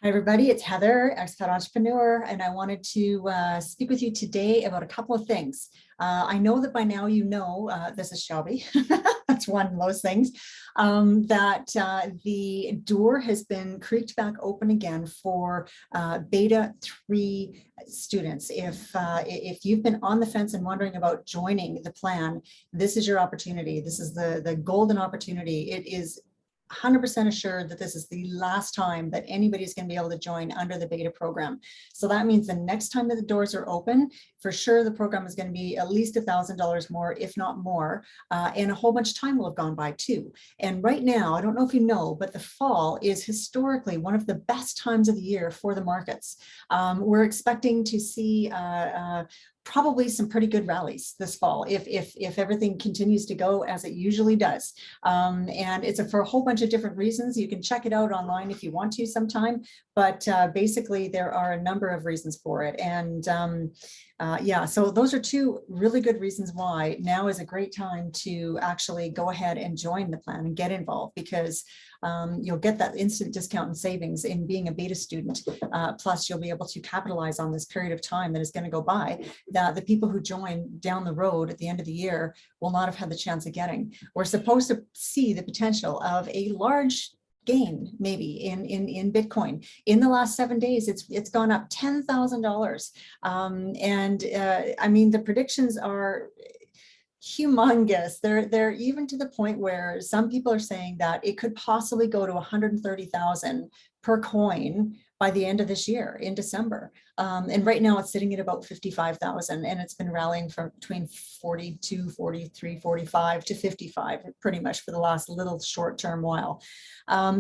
Hi, everybody. It's Heather, expat entrepreneur, and I wanted to speak with you today about a couple of things. I know that by now you know, this is Shelby. That's one of those things, that the door has been creaked back open again for Beta 3 students. If you've been on the fence and wondering about joining the plan, this is your opportunity. This is the golden opportunity. It is 100% assured that this is the last time that anybody's going to be able to join under the beta program. So that means the next time that the doors are open, for sure the program is going to be at least $1,000 more, if not more, and a whole bunch of time will have gone by too. And right now, I don't know if you know, but the fall is historically one of the best times of the year for the markets. We're expecting to see probably some pretty good rallies this fall if everything continues to go as it usually does. And it's for a whole bunch of different reasons. You can check it out online if you want to sometime, but basically there are a number of reasons for it. And yeah, so those are two really good reasons why now is a great time to actually go ahead and join the plan and get involved, because you'll get that instant discount and savings in being a beta student. Plus you'll be able to capitalize on this period of time that is going to go by that the people who join down the road at the end of the year will not have had the chance of getting. We're supposed to see the potential of a large gain maybe in Bitcoin. In the last 7 days, it's gone up $10,000. And I mean, the predictions are humongous. They're even to the point where some people are saying that it could possibly go to 130,000 per coin by the end of this year in December. And right now it's sitting at about 55,000, and it's been rallying from between 42, 43, 45 to 55 pretty much for the last little short-term while.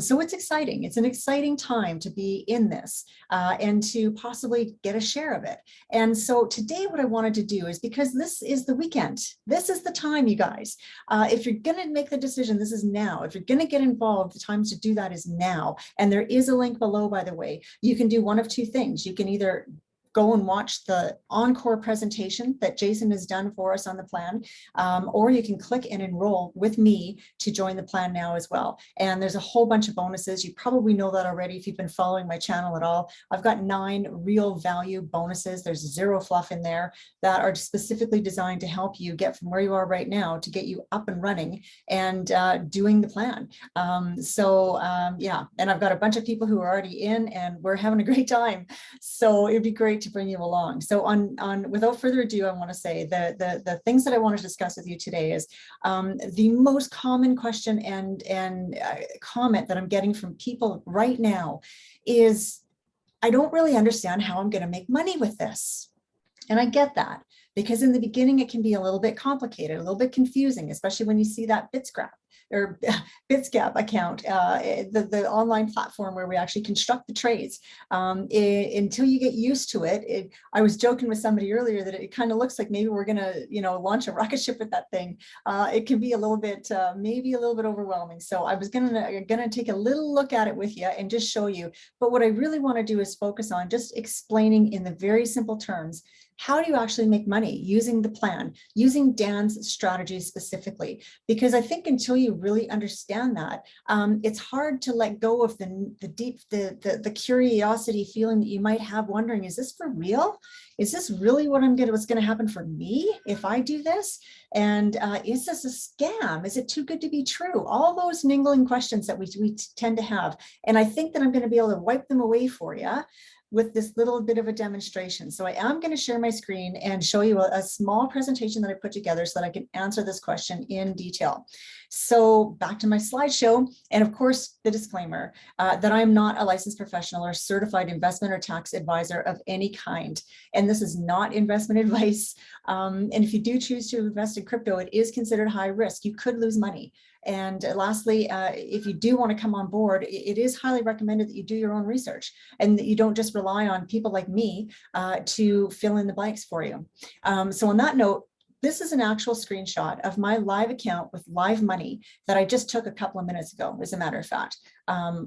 So it's exciting. It's an exciting time to be in this and to possibly get a share of it. And so today what I wanted to do is, because this is the weekend, this is the time, you guys. If you're going to make the decision, this is now. If you're going to get involved, the time to do that is now. And there is a link below, by the way. You can do one of two things. You can either go and watch the encore presentation that Jason has done for us on the plan, or you can click and enroll with me to join the plan now as well. And there's a whole bunch of bonuses. You probably know that already if you've been following my channel at all. I've got 9 real value bonuses. There's zero fluff in there that are specifically designed to help you get from where you are right now to get you up and running and doing the plan. Yeah, and I've got a bunch of people who are already in, and we're having a great time. So it'd be great to bring you along. So without further ado, I want to say the things that I want to discuss with you today is the most common question and comment that I'm getting from people right now is, I don't really understand how I'm going to make money with this. And I get that, because in the beginning it can be a little bit complicated, a little bit confusing, especially when you see that Bitscap account, the online platform where we actually construct the trades. Until you get used to it, I was joking with somebody earlier that it kind of looks like maybe we're gonna, launch a rocket ship with that thing. It can be a little bit, maybe a little bit overwhelming. So I was gonna take a little look at it with you and just show you. But what I really want to do is focus on just explaining in the very simple terms, how do you actually make money using the plan, using Dan's strategy specifically? Because I think until you really understand that, it's hard to let go of the curiosity feeling that you might have, wondering, is this for real? Is this really what's going to happen for me if I do this? And is this a scam? Is it too good to be true? All those niggling questions that we tend to have. And I think that I'm going to be able to wipe them away for you with this little bit of a demonstration. So I am going to share my screen and show you a small presentation that I put together so that I can answer this question in detail. So back to my slideshow, and of course the disclaimer that I'm not a licensed professional or certified investment or tax advisor of any kind. And this is not investment advice. And if you do choose to invest in crypto, it is considered high risk. You could lose money. And lastly, if you do want to come on board, it is highly recommended that you do your own research and that you don't just rely on people like me to fill in the blanks for you. So on that note, this is an actual screenshot of my live account with live money that I just took a couple of minutes ago, as a matter of fact.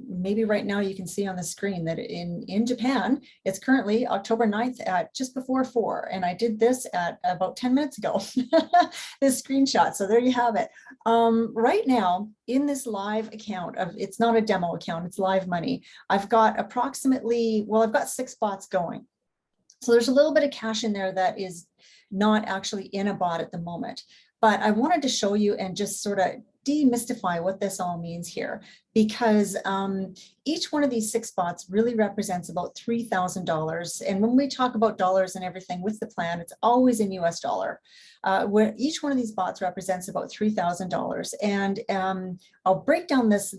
Maybe right now you can see on the screen that in Japan, it's currently October 9th at just before 4. And I did this at about 10 minutes ago, this screenshot. So there you have it. Right now in this live account it's not a demo account, it's live money. I've got approximately, well, I've got 6 bots going. So there's a little bit of cash in there that is not actually in a bot at the moment. But I wanted to show you and just sort of demystify what this all means here, because each one of these 6 bots really represents about $3,000. And when we talk about dollars and everything with the plan, it's always in US dollar. Where each one of these bots represents about $3,000. And I'll break down this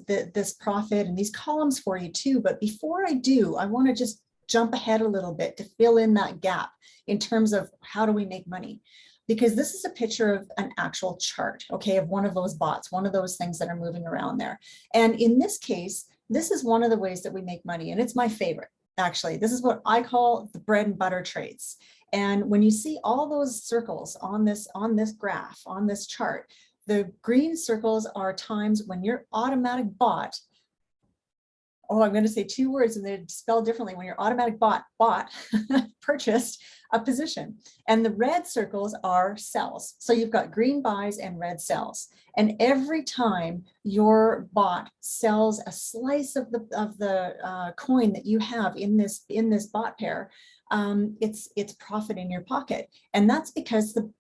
profit and these columns for you too. But before I do, I want to just jump ahead a little bit to fill in that gap in terms of how do we make money. Because this is a picture of an actual chart, okay, of one of those bots, one of those things that are moving around there. And in this case, this is one of the ways that we make money, and it's my favorite, actually. This is what I call the bread and butter trades. And when you see all those circles on this graph, on this chart, the green circles are times when your automatic bot, oh, I'm going to say 2 words and they're spelled differently, when your automatic bot purchased a position. And the red circles are sells. So you've got green buys and red sells. And every time your bot sells a slice of the coin that you have in this bot pair, it's profit in your pocket. And that's because the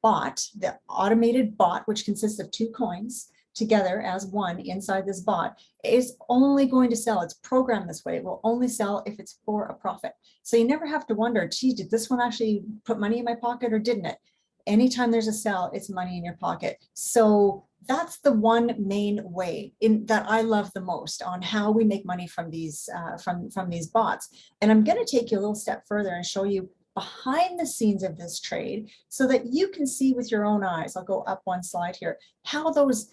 automated bot, which consists of 2 coins, together as one inside this bot, is only going to sell. It's programmed this way. It will only sell if it's for a profit. So you never have to wonder, gee, did this one actually put money in my pocket or didn't it? Anytime there's a sell, it's money in your pocket. So that's the one main way that I love the most on how we make money from these bots. And I'm going to take you a little step further and show you behind the scenes of this trade so that you can see with your own eyes. I'll go up one slide here, how those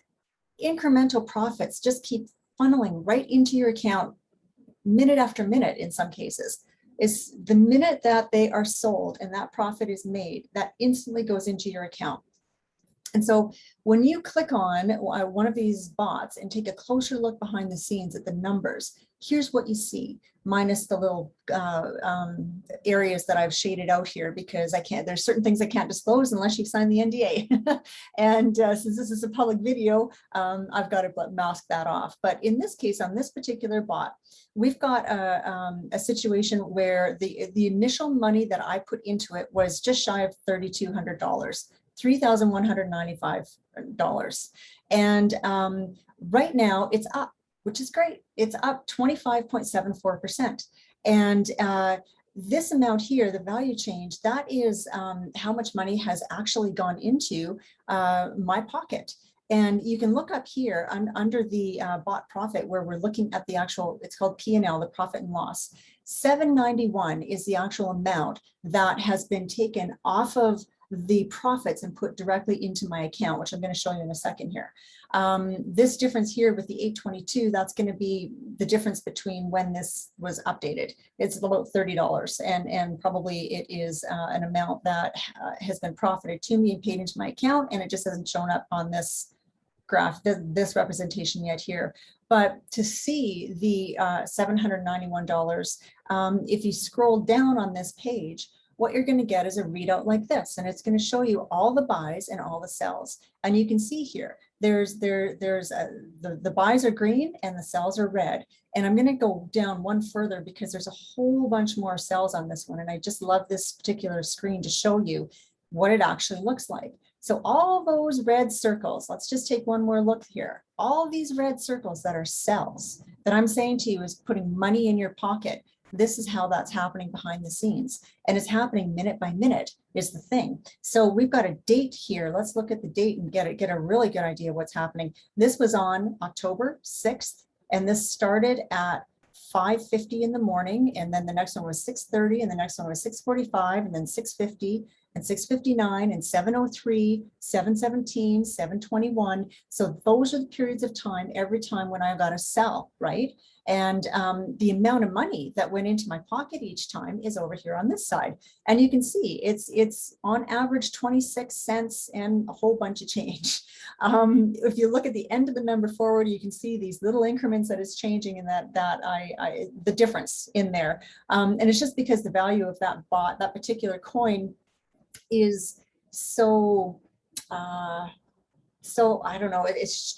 incremental profits just keep funneling right into your account minute after minute. In some cases, is the minute that they are sold and that profit is made, that instantly goes into your account. And so when you click on one of these bots and take a closer look behind the scenes at the numbers, here's what you see, minus the little areas that I've shaded out here, because there's certain things I can't disclose unless you've signed the NDA. And since this is a public video, I've got to mask that off. But in this case, on this particular bot, we've got a situation where the initial money that I put into it was just shy of $3,200. $3,195. And right now it's up, which is great. It's up 25.74%. And this amount here, the value change, that is how much money has actually gone into my pocket. And you can look up here under the bot profit, where we're looking at the actual, it's called P&L, the profit and loss. 791 is the actual amount that has been taken off of the profits and put directly into my account, which I'm going to show you in a second here. This difference here with the 822, that's going to be the difference between when this was updated. It's about $30, and probably it is an amount that has been profited to me and paid into my account, and it just hasn't shown up on this graph, this representation yet here. But to see the $791, if you scroll down on this page, what you're going to get is a readout like this, and it's going to show you all the buys and all the sells. And you can see here, the buys are green and the sells are red. And I'm going to go down one further because there's a whole bunch more sells on this one. And I just love this particular screen to show you what it actually looks like. So all those red circles, let's just take one more look here. All these red circles that are sells that I'm saying to you is putting money in your pocket. This is how that's happening behind the scenes, and it's happening minute by minute is the thing. So we've got a date here. Let's look at the date and get a really good idea of what's happening. This was on October 6th, and this started at 5:50 in the morning, and then the next one was 6:30, and the next one was 6:45, and then 6:50, and 6:59 and 7:03, 7:17, 7:21. So those are the periods of time every time when I got to sell, right? And the amount of money that went into my pocket each time is over here on this side. And you can see it's on average 26 cents and a whole bunch of change. If you look at the end of the number forward, you can see these little increments that is changing, and the difference in there. And it's just because the value of that particular coin is so so I don't know, it's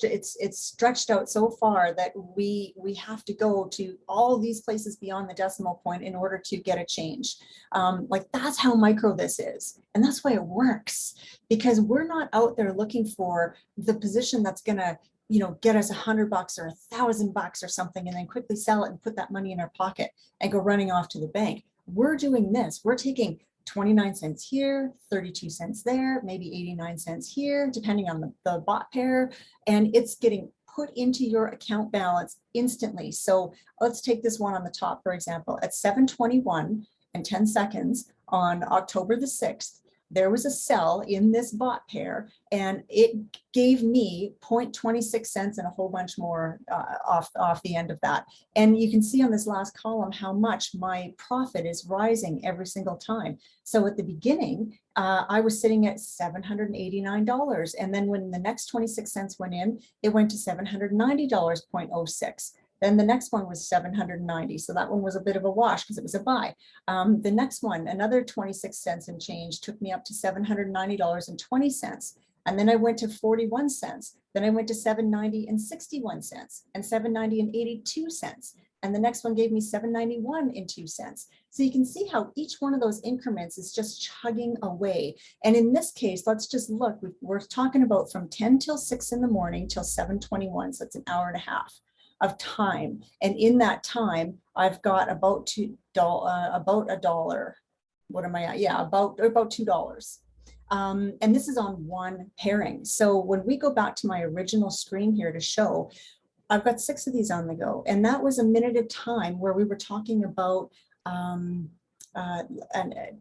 stretched out so far that we have to go to all these places beyond the decimal point in order to get a change. Like that's how micro this is, and that's why it works, because we're not out there looking for the position that's gonna get us $100 or $1,000 or something, and then quickly sell it and put that money in our pocket and go running off to the bank. We're doing this. We're taking 29 cents here, 32 cents there, maybe 89 cents here, depending on the bot pair, and it's getting put into your account balance instantly. So let's take this one on the top, for example, at 7:21 and 10 seconds on October the 6th, there was a sell in this bot pair, and it gave me 0.26 cents and a whole bunch more off the end of that. And you can see on this last column how much my profit is rising every single time. So at the beginning, I was sitting at $789. And then when the next 26 cents went in, it went to $790.06. Then the next one was 790. So that one was a bit of a wash because it was a buy. The next one, another 26 cents and change, took me up to $790.20. And then I went to 41 cents. Then I went to 790 and 61 cents and 790 and 82 cents. And the next one gave me 791 and 2 cents. So you can see how each one of those increments is just chugging away. And in this case, let's just look, we're talking about from 10 till 6 in the morning till 7:21. So it's an hour and a half of time. And in that time, I've got about $1. What am I at? Yeah, about $2. And this is on one pairing. So when we go back to my original screen here to show, I've got 6 of these on the go. And that was a minute of time where we were talking about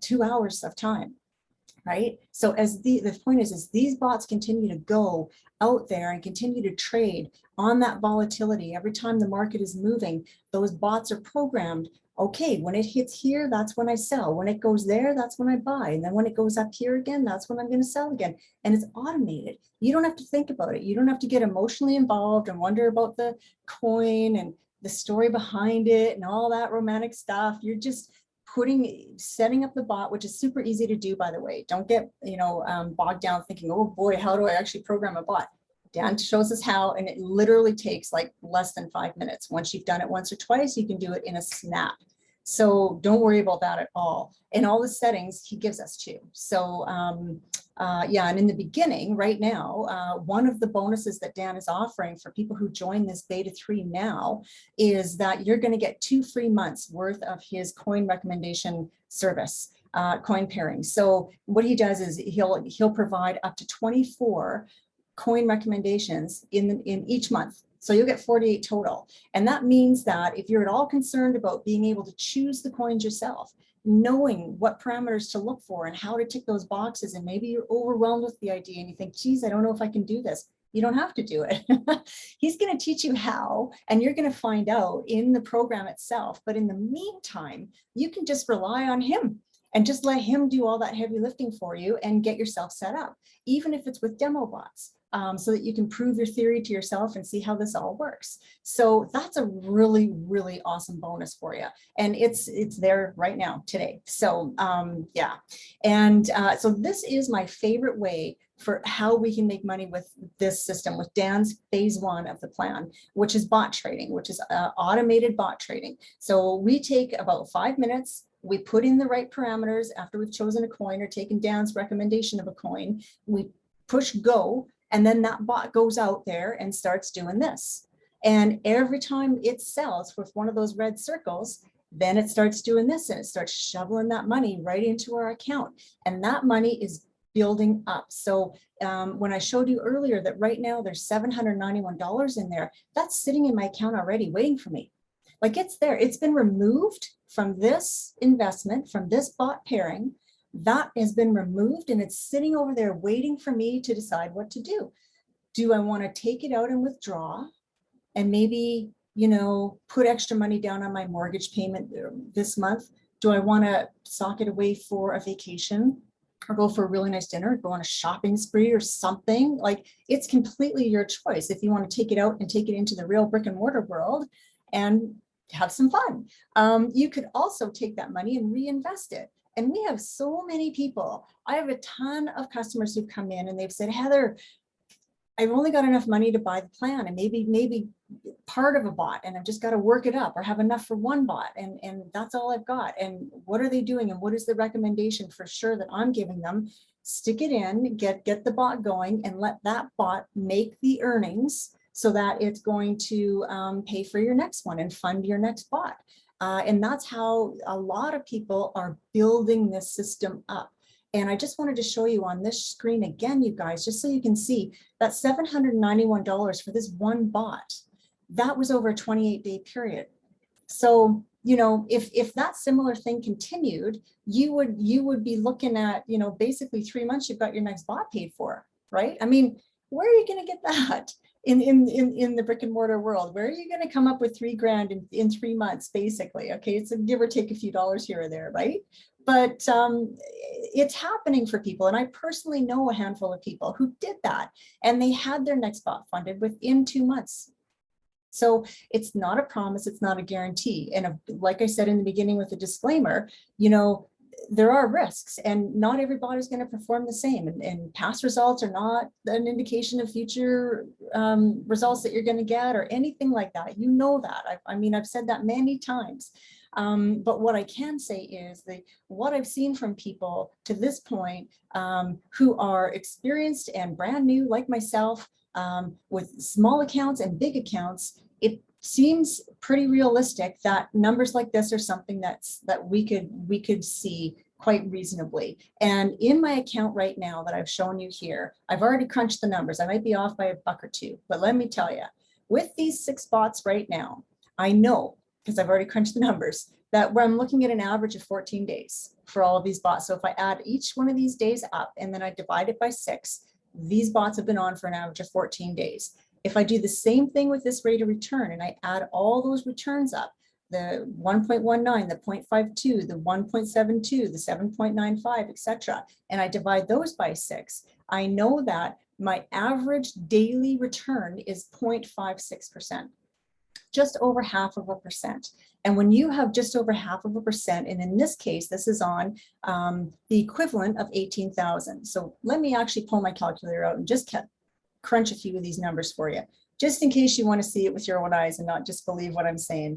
2 hours of time. Right? So as the point is these bots continue to go out there and continue to trade on that volatility. Every time the market is moving, those bots are programmed. Okay, when it hits here, that's when I sell. When it goes there, that's when I buy. And then when it goes up here again, that's when I'm going to sell again. And it's automated. You don't have to think about it. You don't have to get emotionally involved and wonder about the coin and the story behind it and all that romantic stuff. You're just setting up the bot, which is super easy to do, by the way. Don't get bogged down thinking, oh boy, how do I actually program a bot? Dan shows us how, and it literally takes like less than 5 minutes. Once you've done it once or twice, you can do it in a snap. So don't worry about that at all. And all the settings he gives us too. So yeah, and in the beginning, right now, one of the bonuses that Dan is offering for people who join this beta 3 now is that you're going to get 2 free months worth of his coin recommendation service, coin pairing. So what he does is he'll provide up to 24 coin recommendations in each month. So you'll get 48 total. And that means that if you're at all concerned about being able to choose the coins yourself, knowing what parameters to look for and how to tick those boxes, and maybe you're overwhelmed with the idea and you think, geez, I don't know if I can do this. You don't have to do it. He's going to teach you how, and you're going to find out in the program itself. But in the meantime, you can just rely on him and just let him do all that heavy lifting for you and get yourself set up, even if it's with demo bots. So that you can prove your theory to yourself and see how this all works. So that's a really, really awesome bonus for you. And it's there right now today. So yeah. And so this is my favorite way for how we can make money with this system, with Dan's phase 1 of the plan, which is bot trading, which is automated bot trading. So we take about 5 minutes. We put in the right parameters after we've chosen a coin or taken Dan's recommendation of a coin. We push go. And then that bot goes out there and starts doing this. And every time it sells with one of those red circles, then it starts doing this and it starts shoveling that money right into our account. And that money is building up. So when I showed you earlier that right now there's $791 in there, that's sitting in my account already waiting for me. Like it's there. It's been removed from this investment, from this bot pairing. That has been removed and it's sitting over there waiting for me to decide what to do. Do I want to take it out and withdraw and maybe, you know, put extra money down on my mortgage payment this month? Do I want to sock it away for a vacation or go for a really nice dinner, go on a shopping spree or something? Like, it's completely your choice if you want to take it out and take it into the real brick and mortar world and have some fun. You could also take that money and reinvest it. And we have so many people. I have a ton of customers who've come in and they've said, Heather, I've only got enough money to buy the plan and maybe part of a bot, and I've just got to work it up or have enough for one bot, and that's all I've got. And what are they doing? And what is the recommendation for sure that I'm giving them? Stick it in, get the bot going, and let that bot make the earnings so that it's going to pay for your next one and fund your next bot. And that's how a lot of people are building this system up. And I just wanted to show you on this screen again, you guys, just so you can see that $791 for this one bot, that was over a 28-day period. So, you know, if that similar thing continued, you would be looking at, you know, basically 3 months, you've got your next bot paid for, right? I mean, where are you going to get that in the brick and mortar world? Where are you going to come up with $3,000 in 3 months, basically? Okay, it's a give or take a few dollars here or there, right? But it's happening for people. And I personally know a handful of people who did that, and they had their next bot funded within 2 months. So it's not a promise, it's not a guarantee. And like I said in the beginning with the disclaimer, you know, there are risks and not every bot is going to perform the same. And past results are not an indication of future results that you're going to get or anything like that. You know that. I mean, I've said that many times. But what I can say is that what I've seen from people to this point who are experienced and brand new like myself, with small accounts and big accounts, it seems pretty realistic that numbers like this are something that we could see quite reasonably. And in my account right now that I've shown you here, I've already crunched the numbers. I might be off by a buck or two, but let me tell you, with these 6 bots right now, I know, because I've already crunched the numbers, that I'm looking at an average of 14 days for all of these bots. So if I add each one of these days up and then I divide it by 6, these bots have been on for an average of 14 days. If I do the same thing with this rate of return and I add all those returns up, the 1.19, the 0.52, the 1.72, the 7.95, etc., and I divide those by 6, I know that my average daily return is 0.56%. Just over 0.5%. And when you have just over 0.5%, and in this case, this is on the equivalent of 18,000. So let me actually pull my calculator out and just crunch a few of these numbers for you, just in case you want to see it with your own eyes and not just believe what I'm saying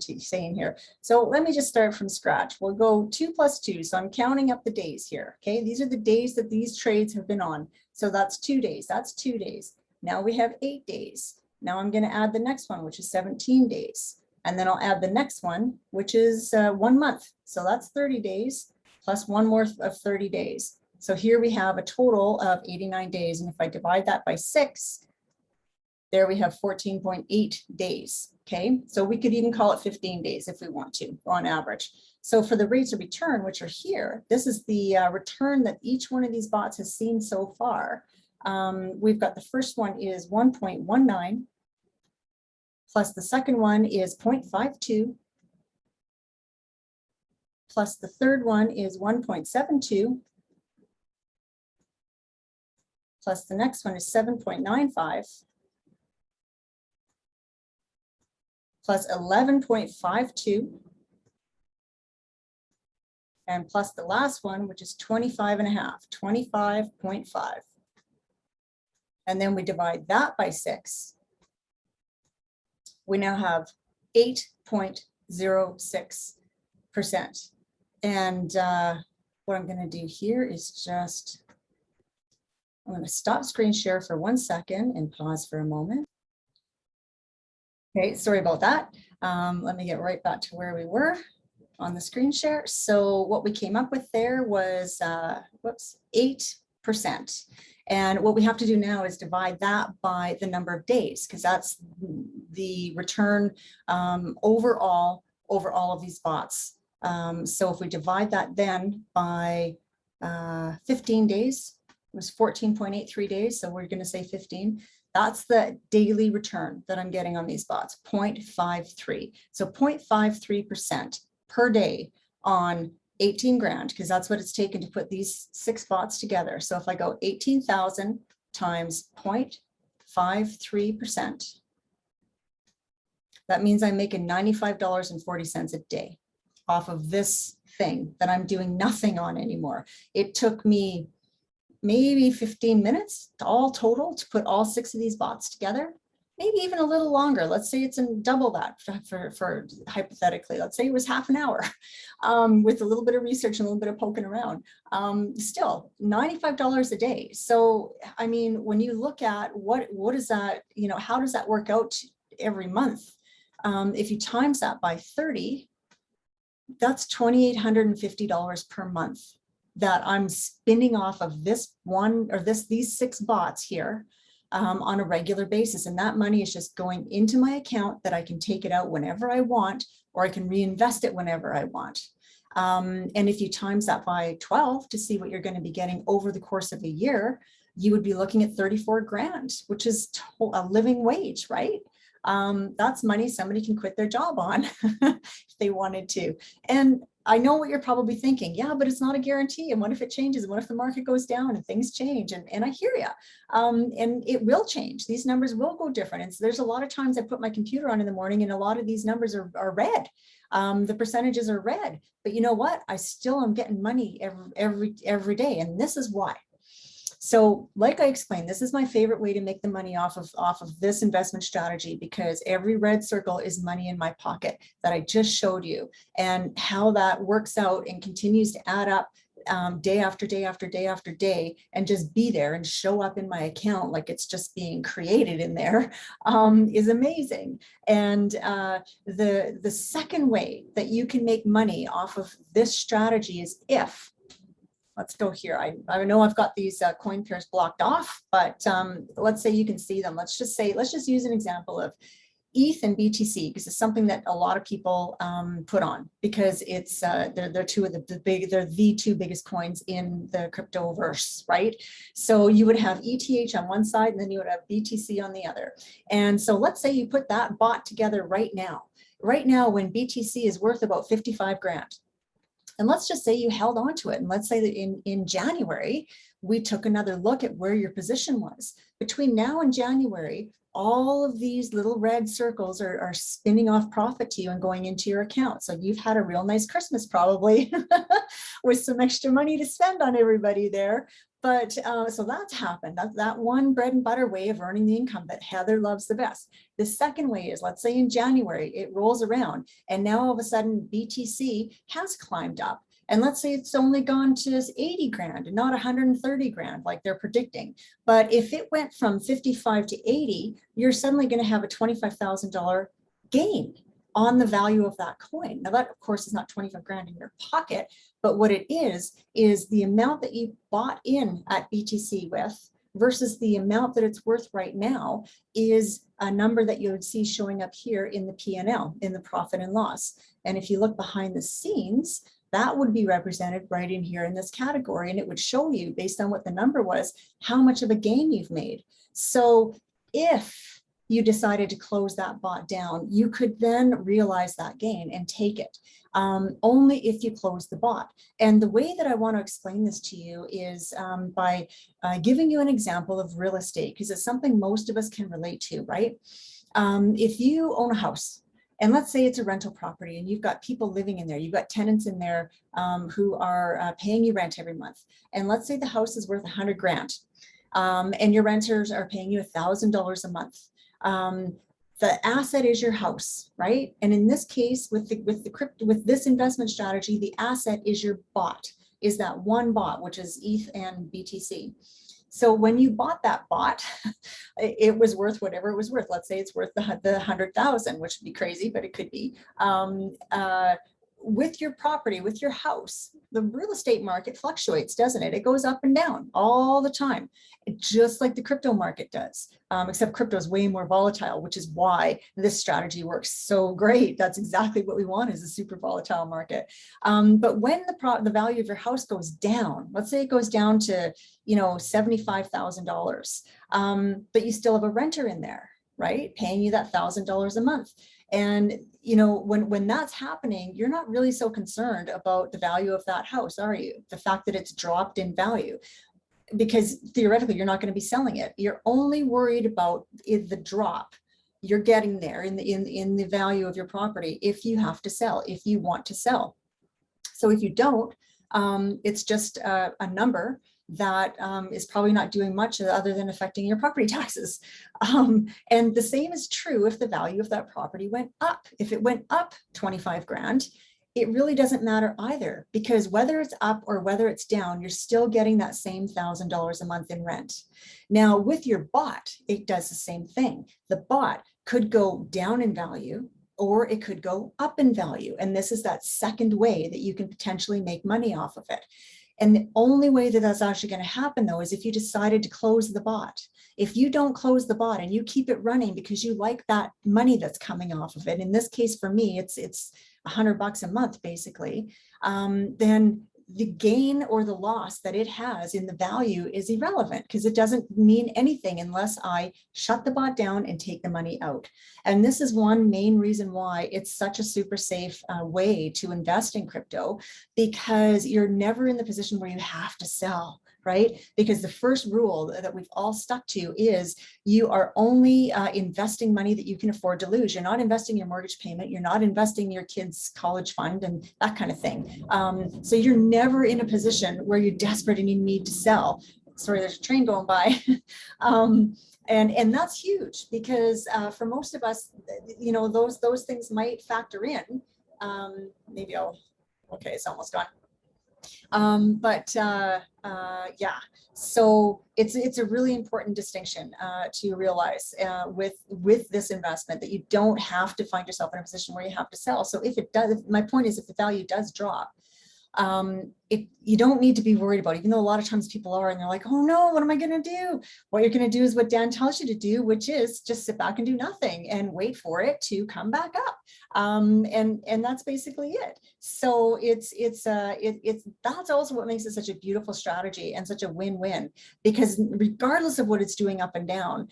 here. So let me just start from scratch. We'll go 2 plus 2. So I'm counting up the days here. Okay, these are the days that these trades have been on. So that's 2 days. That's 2 days. Now we have 8 days. Now I'm going to add the next one, which is 17 days. And then I'll add the next one, which is 1 month. So that's 30 days plus one more of 30 days. So here we have a total of 89 days. And if I divide that by 6, there we have 14.8 days. Okay, so we could even call it 15 days if we want to on average. So for the rates of return, which are here, this is the return that each one of these bots has seen so far. We've got the first one is 1.19. Plus the second one is 0.52, plus the third one is 1.72, plus the next one is 7.95, plus 11.52, and plus the last one, which is 25.5. And then we divide that by 6. We now have 8.06%. And what I'm going to do here is just, I'm going to stop screen share for 1 second and pause for a moment. Okay, sorry about that. Let me get right back to where we were on the screen share. So what we came up with there was, 8%. And what we have to do now is divide that by the number of days, because that's the return overall over all of these bots. So if we divide that then by 15 days. It was 14.83 days. So we're going to say 15. That's the daily return that I'm getting on these bots, 0.53. So 0.53% per day on 18 grand, because that's what it's taken to put these 6 bots together. So if I go 18,000 times 0.53%, that means I'm making $95.40 a day off of this thing that I'm doing nothing on anymore. It took me maybe 15 minutes to all total to put all 6 of these bots together, maybe even a little longer. Let's say it's in double that for hypothetically, let's say it was half an hour with a little bit of research and a little bit of poking around. Still $95 a day. So, I mean, when you look at what is that, you know, how does that work out every month? If you times that by 30, that's $2,850 per month that I'm spinning off of this one or these 6 bots here on a regular basis. And that money is just going into my account that I can take it out whenever I want, or I can reinvest it whenever I want. And if you times that by 12 to see what you're going to be getting over the course of a year, you would be looking at 34 grand, which is a living wage, right? That's money somebody can quit their job on if they wanted to. And I know what you're probably thinking. Yeah, but it's not a guarantee. And what if it changes? And what if the market goes down and things change? And I hear you. And it will change. These numbers will go different. And so there's a lot of times I put my computer on in the morning and a lot of these numbers are red. The percentages are red. But you know what? I still am getting money every day. And this is why. So like I explained, this is my favorite way to make the money off of this investment strategy, because every red circle is money in my pocket that I just showed you, and how that works out and continues to add up day after day after day after day, and just be there and show up in my account like it's just being created in there is amazing. And the second way that you can make money off of this strategy is if, let's go here. I know I've got these coin pairs blocked off, but let's say you can see them. Let's just use an example of ETH and BTC, because it's something that a lot of people put on, because it's they're two of they're the 2 biggest coins in the cryptoverse, right? So you would have ETH on one side and then you would have BTC on the other. And so let's say you put that bot together right now when BTC is worth about 55 grand. And let's just say you held on to it. And let's say that in January, we took another look at where your position was. Between now and January, all of these little red circles are spinning off profit to you and going into your account. So you've had a real nice Christmas probably with some extra money to spend on everybody there. But so that's happened. That one bread and butter way of earning the income that Heather loves the best. The second way is, let's say in January, it rolls around and now all of a sudden BTC has climbed up. And let's say it's only gone to 80 grand and not 130 grand like they're predicting. But if it went from 55 to 80, you're suddenly going to have a $25,000 gain on the value of that coin. Now that of course is not 25 grand in your pocket, but what it is the amount that you bought in at BTC with versus the amount that it's worth right now is a number that you would see showing up here in the P&L, in the profit and loss. And if you look behind the scenes, that would be represented right in here in this category, and it would show you based on what the number was, how much of a gain you've made. So if you decided to close that bot down, you could then realize that gain and take it, only if you close the bot. And the way that I want to explain this to you is by giving you an example of real estate, because it's something most of us can relate to, right? If you own a house, and let's say it's a rental property and you've got people living in there, you've got tenants in there who are paying you rent every month. And let's say the house is worth 100 grand and your renters are paying you $1,000 a month. The asset is your house, right? And in this case, with this investment strategy, the asset is your bot, is that one bot, which is ETH and BTC. So when you bought that bot, it was worth whatever it was worth. Let's say it's worth the 100,000, which would be crazy, but it could be. with your property, with your house, the real estate market fluctuates, doesn't it? It goes up and down all the time, just like the crypto market does, except crypto is way more volatile, which is why this strategy works so great. That's exactly what we want, is a super volatile market. But when the value of your house goes down, let's say it goes down to, $75,000, but you still have a renter in there, right? Paying you that $1,000 a month. And, when that's happening, you're not really so concerned about the value of that house, are you? The fact that it's dropped in value, because theoretically, you're not going to be selling it. You're only worried about the drop you're getting there in the value of your property if you have to sell, if you want to sell. So if you don't, it's just a number that is probably not doing much other than affecting your property taxes. And the same is true if the value of that property went up. If it went up 25 grand, it really doesn't matter either, because whether it's up or whether it's down, you're still getting that same $1,000 a month in rent. Now with your bot, it does the same thing. The bot could go down in value, or it could go up in value. And this is that second way that you can potentially make money off of it. And the only way that that's actually going to happen, though, is if you decided to close the bot. If you don't close the bot and you keep it running because you like that money that's coming off of it, in this case for me, it's $100 a month, basically, then the gain or the loss that it has in the value is irrelevant, because it doesn't mean anything unless I shut the bot down and take the money out. And this is one main reason why it's such a super safe way to invest in crypto, because you're never in the position where you have to sell, right? Because the first rule that we've all stuck to is you are only investing money that you can afford to lose. You're not investing your mortgage payment. You're not investing your kids' college fund and that kind of thing. So you're never in a position where you're desperate and you need to sell. Sorry, there's a train going by. And that's huge, because for most of us, those things might factor in. Maybe okay, it's almost gone. Yeah, so it's a really important distinction to realize with this investment, that you don't have to find yourself in a position where you have to sell. So if it does, my point is, if the value does drop, you don't need to be worried about it, even though a lot of times people are, and they're like, oh no, what am I going to do? What you're going to do is what Dan tells you to do, which is just sit back and do nothing and wait for it to come back up. And that's basically it. So that's also what makes it such a beautiful strategy and such a win-win, because regardless of what it's doing up and down,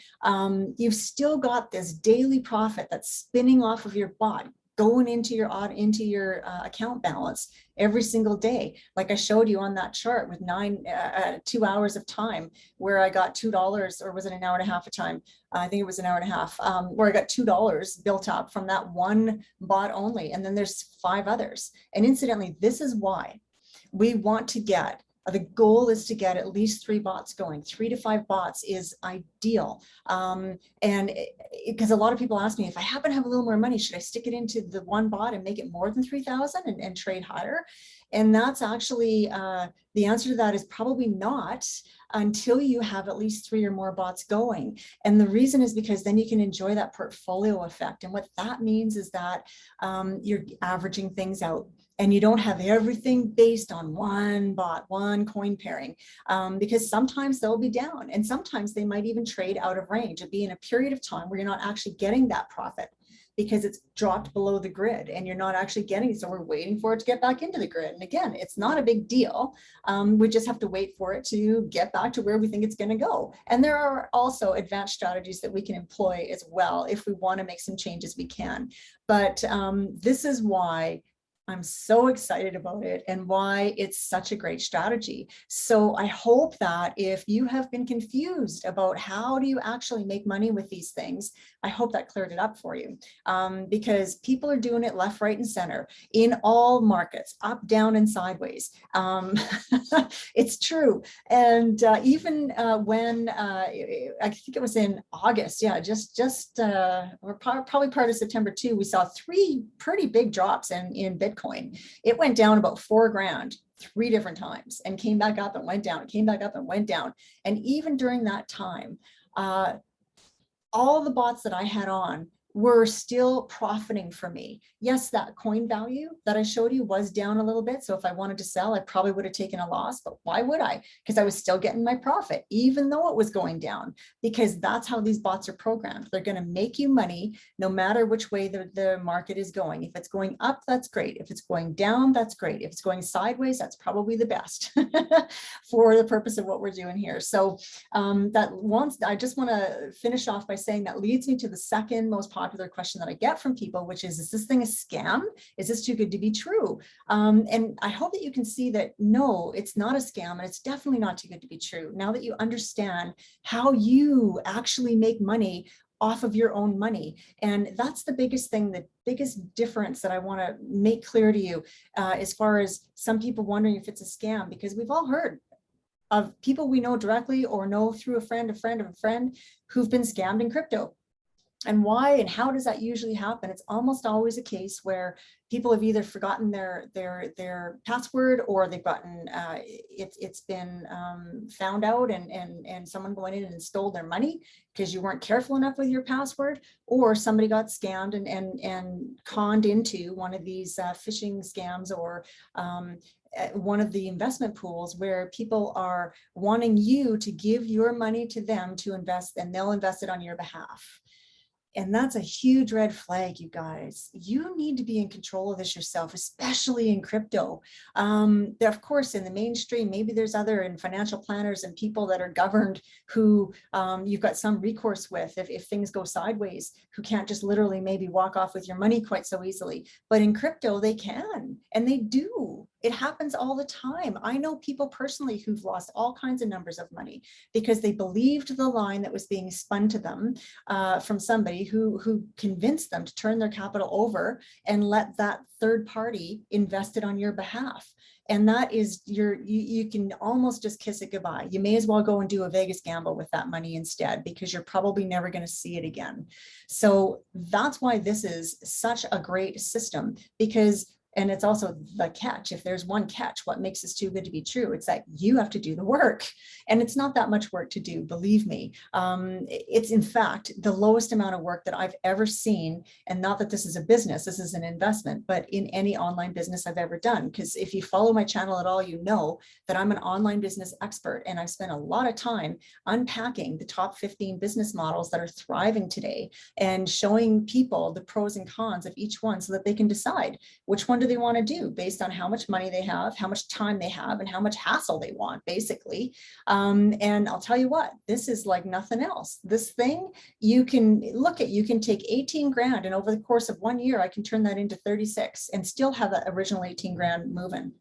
you've still got this daily profit that's spinning off of your bot, going into your account balance every single day. Like I showed you on that chart with 2 hours of time where I got $2, or was it an hour and a half of time? I think it was an hour and a half, where I got $2 built up from that one bot only. And then there's 5 others. And incidentally, this is why we want to get, the goal is to get at least 3 bots going. 3 to 5 bots is ideal. And because a lot of people ask me, if I happen to have a little more money, should I stick it into the one bot and make it more than 3,000 and trade higher? And that's actually, the answer to that is probably not, until you have at least 3 or more bots going. And the reason is because then you can enjoy that portfolio effect. And what that means is that you're averaging things out, and you don't have everything based on one bot, one coin pairing, because sometimes they'll be down, and sometimes they might even trade out of range. It'd be in a period of time where you're not actually getting that profit because it's dropped below the grid and you're not actually getting it. So we're waiting for it to get back into the grid. And again, it's not a big deal. We just have to wait for it to get back to where we think it's going to go. And there are also advanced strategies that we can employ as well. If we want to make some changes, we can. But this is why I'm so excited about it and why it's such a great strategy. So I hope that if you have been confused about how do you actually make money with these things, I hope that cleared it up for you, because people are doing it left, right, and center in all markets, up, down, and sideways. It's true. And even when I think it was in August, yeah, or probably part of September too, we saw 3 pretty big drops in Bitcoin. It went down about 4 grand 3 different times and came back up and went down, came back up and went down. And even during that time, all the bots that I had on were still profiting for me. Yes, that coin value that I showed you was down a little bit. So if I wanted to sell, I probably would have taken a loss, but why would I? Because I was still getting my profit, even though it was going down, because that's how these bots are programmed. They're going to make you money no matter which way the market is going. If it's going up, that's great. If it's going down, that's great. If it's going sideways, that's probably the best for the purpose of what we're doing here. So I just want to finish off by saying that leads me to the second most popular question that I get from people, which is this thing a scam? Is this too good to be true? And I hope that you can see that, no, it's not a scam, and it's definitely not too good to be true. Now that you understand how you actually make money off of your own money. And that's the biggest thing, the biggest difference that I want to make clear to you, as far as some people wondering if it's a scam, because we've all heard of people we know directly or know through a friend of a friend who've been scammed in crypto. And why and how does that usually happen? It's almost always a case where people have either forgotten their password, or they've gotten it's been found out, and someone went in and stole their money because you weren't careful enough with your password, or somebody got scammed and conned into one of these phishing scams, or one of the investment pools where people are wanting you to give your money to them to invest, and they'll invest it on your behalf. And that's a huge red flag, you guys. You need to be in control of this yourself, especially in crypto. Of course, in the mainstream, maybe there's other and financial planners and people that are governed who you've got some recourse with if things go sideways, who can't just literally maybe walk off with your money quite so easily. But in crypto, they can, and they do. It happens all the time. I know people personally who've lost all kinds of numbers of money because they believed the line that was being spun to them from somebody who convinced them to turn their capital over and let that third party invest it on your behalf. And that is you can almost just kiss it goodbye. You may as well go and do a Vegas gamble with that money instead, because you're probably never going to see it again. So that's why this is such a great system, because and it's also the catch. If there's one catch, what makes this too good to be true? It's that you have to do the work. And it's not that much work to do, believe me. It's in fact the lowest amount of work that I've ever seen. And not that this is a business, this is an investment, but in any online business I've ever done. Because if you follow my channel at all, you know that I'm an online business expert. And I've spent a lot of time unpacking the top 15 business models that are thriving today and showing people the pros and cons of each one so that they can decide which one do they want to do based on how much money they have, how much time they have, and how much hassle they want, basically. And I'll tell you what, this is like nothing else. This thing, you can take 18 grand, and over the course of 1 year, I can turn that into 36 and still have that original 18 grand moving,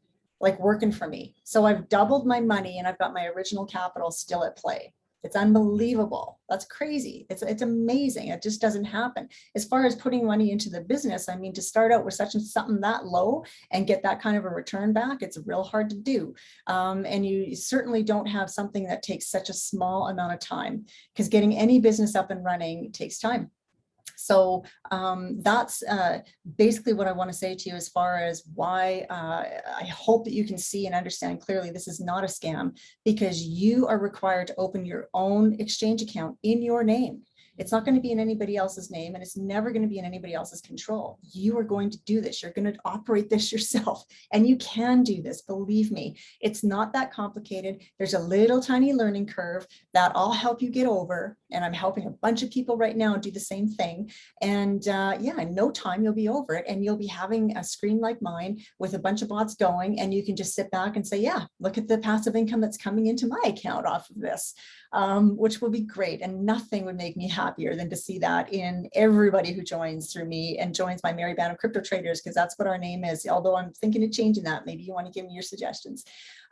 like working for me. So I've doubled my money and I've got my original capital still at play. It's unbelievable. That's crazy. It's amazing. It just doesn't happen. As far as putting money into the business, I mean, to start out with something that low and get that kind of a return back, it's real hard to do. And you certainly don't have something that takes such a small amount of time, because getting any business up and running takes time. So that's basically what I want to say to you as far as why I hope that you can see and understand clearly this is not a scam, because you are required to open your own exchange account in your name. It's not going to be in anybody else's name, and it's never going to be in anybody else's control. You are going to do this. You're going to operate this yourself, and you can do this. Believe me, it's not that complicated. There's a little tiny learning curve that I'll help you get over, and I'm helping a bunch of people right now do the same thing. And yeah, in no time you'll be over it, and you'll be having a screen like mine with a bunch of bots going, and you can just sit back and say, yeah, look at the passive income that's coming into my account off of this, which will be great. And nothing would make me happier than to see that in everybody who joins through me and joins my merry band of crypto traders, because that's what our name is. Although I'm thinking of changing that. Maybe you want to give me your suggestions.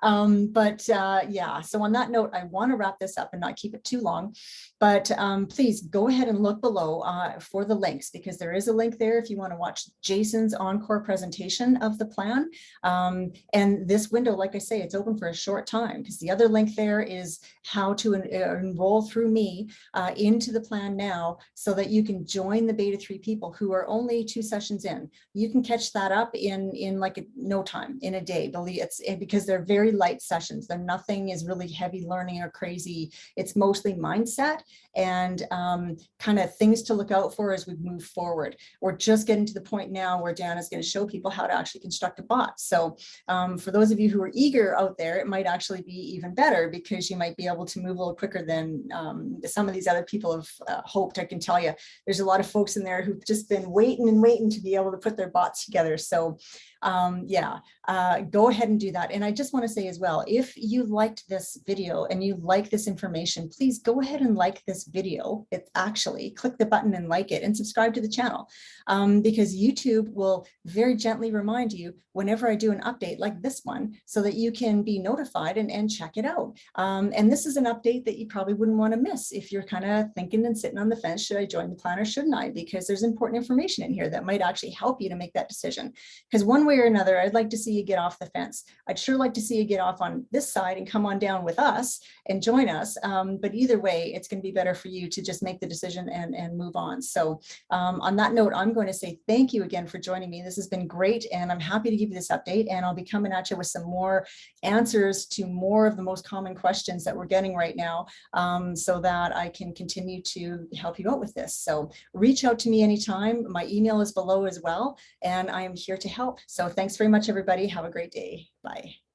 Yeah, so on that note, I want to wrap this up and not keep it too long, but please go ahead and look below for the links, because there is a link there if you want to watch Jason's encore presentation of the plan. And this window, like I say, it's open for a short time, because the other link there is how to enroll through me into the plan plan now so that you can join the beta 3 people who are only 2 sessions in. You can catch that up in like no time, in a day. Believe it's because they're very light sessions. They're nothing is really heavy learning or crazy. It's mostly mindset and kind of things to look out for as we move forward. We're just getting to the point now where Dan is going to show people how to actually construct a bot. So for those of you who are eager out there, it might actually be even better because you might be able to move a little quicker than some of these other people have hoped. I can tell you, there's a lot of folks in there who've just been waiting and waiting to be able to put their bots together. So yeah, go ahead and do that. And I just want to say as well, if you liked this video and you like this information, please go ahead and like this video. It's actually click the button and like it and subscribe to the channel because YouTube will very gently remind you whenever I do an update like this one so that you can be notified and check it out. And this is an update that you probably wouldn't want to miss if you're kind of thinking and sitting on the fence, should I join the plan or shouldn't I? Because there's important information in here that might actually help you to make that decision. Because one way or another, I'd like to see you get off the fence. I'd sure like to see you get off on this side and come on down with us and join us. But either way, it's going to be better for you to just make the decision and move on. So on that note, I'm going to say thank you again for joining me. This has been great. And I'm happy to give you this update. And I'll be coming at you with some more answers to more of the most common questions that we're getting right now so that I can continue to help you out with this. So reach out to me anytime. My email is below as well. And I am here to help. So thanks very much, everybody. Have a great day. Bye.